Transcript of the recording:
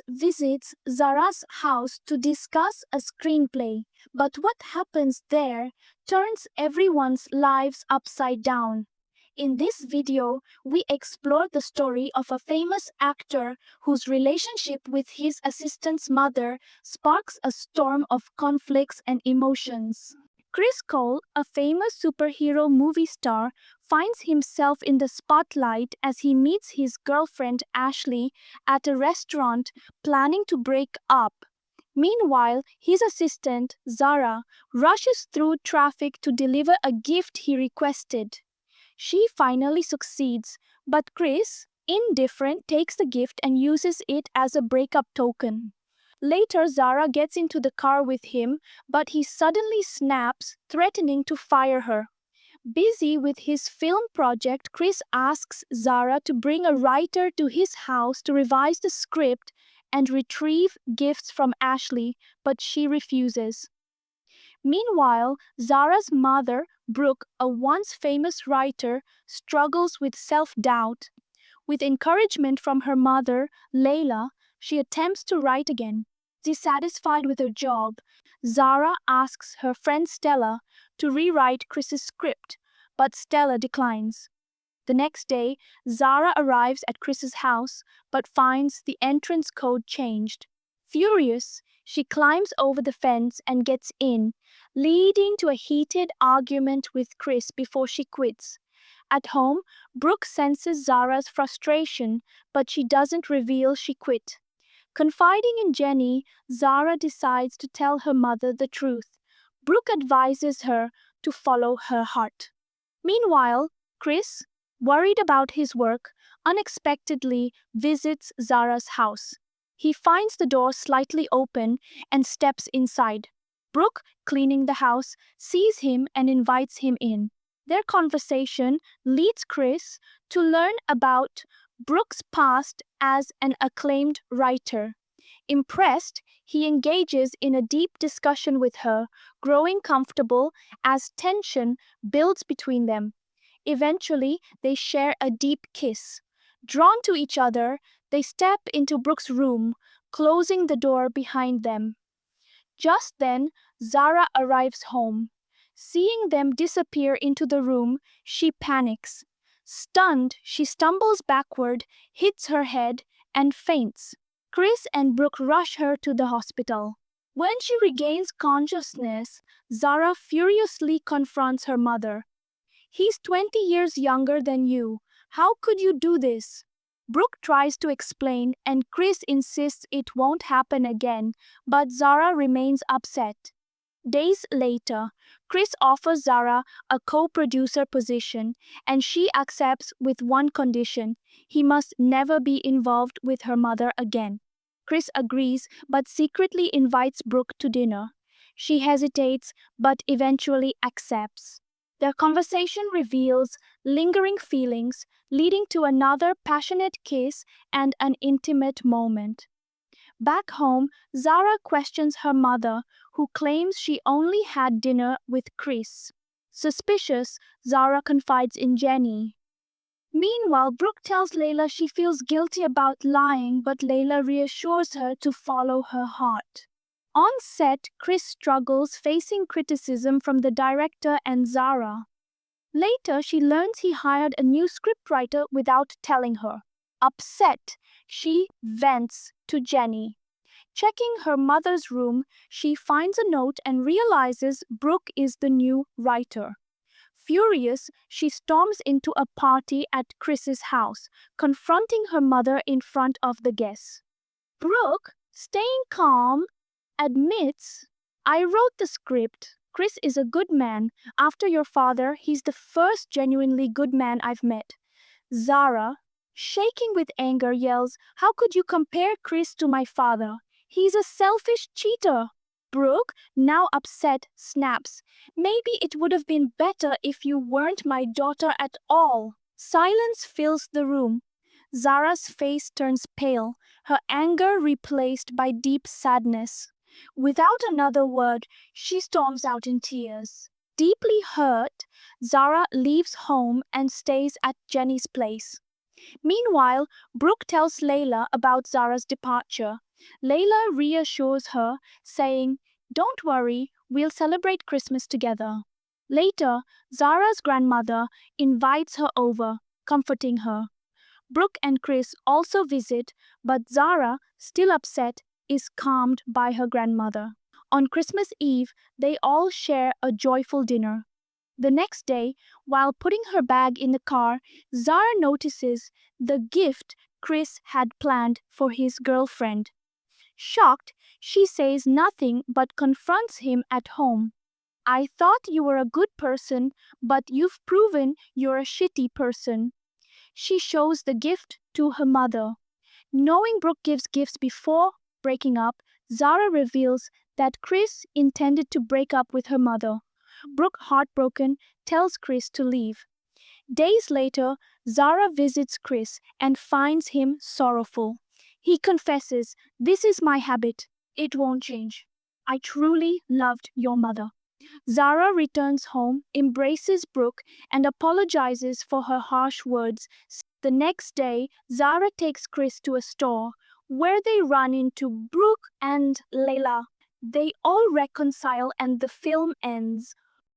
visits Zara's house to discuss a screenplay, but what happens there turns everyone's lives upside down. In this video, we explore the story of a famous actor whose relationship with his assistant's mother sparks a storm of conflicts and emotions. Chris Cole, a famous superhero movie star, finds himself in the spotlight as he meets his girlfriend Ashley at a restaurant planning to break up. Meanwhile, his assistant, Zara, rushes through traffic to deliver a gift he requested. She finally succeeds, but Chris, indifferent, takes the gift and uses it as a breakup token. Later, Zara gets into the car with him, but he suddenly snaps, threatening to fire her. Busy with his film project, Chris asks Zara to bring a writer to his house to revise the script and retrieve gifts from Ashley, but she refuses. Meanwhile, Zara's mother, Brooke, a once famous writer, struggles with self-doubt. With encouragement from her mother, Layla, she attempts to write again. Dissatisfied with her job, Zara asks her friend Stella to rewrite Chris's script, but Stella declines. The next day, Zara arrives at Chris's house but finds the entrance code changed. Furious, she climbs over the fence and gets in, leading to a heated argument with Chris before she quits. At home, Brooke senses Zara's frustration, but she doesn't reveal she quit. Confiding in Jenny, Zara decides to tell her mother the truth. Brooke advises her to follow her heart. Meanwhile, Chris, worried about his work, unexpectedly visits Zara's house. He finds the door slightly open and steps inside. Brooke, cleaning the house, sees him and invites him in. Their conversation leads Chris to learn about Brooke's past as an acclaimed writer. Impressed, he engages in a deep discussion with her, growing comfortable as tension builds between them. Eventually, they share a deep kiss. Drawn to each other, they step into Brooke's room, closing the door behind them. Just then, Zara arrives home. Seeing them disappear into the room, she panics. Stunned, she stumbles backward, hits her head, and faints. Chris and Brooke rush her to the hospital. When she regains consciousness, Zara furiously confronts her mother. "He's 20 years younger than you. How could you do this?" Brooke tries to explain, and Chris insists it won't happen again, but Zara remains upset. Days later, Chris offers Zara a co-producer position, and she accepts with one condition: he must never be involved with her mother again. Chris agrees, but secretly invites Brooke to dinner. She hesitates, but eventually accepts. Their conversation reveals lingering feelings, leading to another passionate kiss and an intimate moment. Back home, Zara questions her mother, who claims she only had dinner with Chris. Suspicious, Zara confides in Jenny. Meanwhile, Brooke tells Layla she feels guilty about lying, but Layla reassures her to follow her heart. On set, Chris struggles, facing criticism from the director and Zara. Later, she learns he hired a new scriptwriter without telling her. Upset, she vents to Jenny. Checking her mother's room, she finds a note and realizes Brooke is the new writer. Furious, she storms into a party at Chris's house, confronting her mother in front of the guests. Brooke, staying calm, admits, "I wrote the script. Chris is a good man. After your father, he's the first genuinely good man I've met." Zara, shaking with anger, yells, "How could you compare Chris to my father? He's a selfish cheater." Brooke, now upset, snaps, "Maybe it would have been better if you weren't my daughter at all." Silence fills the room. Zara's face turns pale, her anger replaced by deep sadness. Without another word, she storms out in tears. Deeply hurt, Zara leaves home and stays at Jenny's place. Meanwhile, Brooke tells Layla about Zara's departure. Layla reassures her, saying, "Don't worry, we'll celebrate Christmas together." Later, Zara's grandmother invites her over, comforting her. Brooke and Chris also visit, but Zara, still upset, is calmed by her grandmother. On Christmas Eve, they all share a joyful dinner. The next day, while putting her bag in the car, Zara notices the gift Chris had planned for his girlfriend. Shocked, she says nothing but confronts him at home. "I thought you were a good person, but you've proven you're a shitty person." She shows the gift to her mother. Knowing Brooke gives gifts before breaking up, Zara reveals that Chris intended to break up with her mother. Brooke, heartbroken, tells Chris to leave. Days later, Zara visits Chris and finds him sorrowful. He confesses, "This is my habit. It won't change. I truly loved your mother." Zara returns home, embraces Brooke, and apologizes for her harsh words. The next day, Zara takes Chris to a store where they run into Brooke and Layla. They all reconcile and the film ends.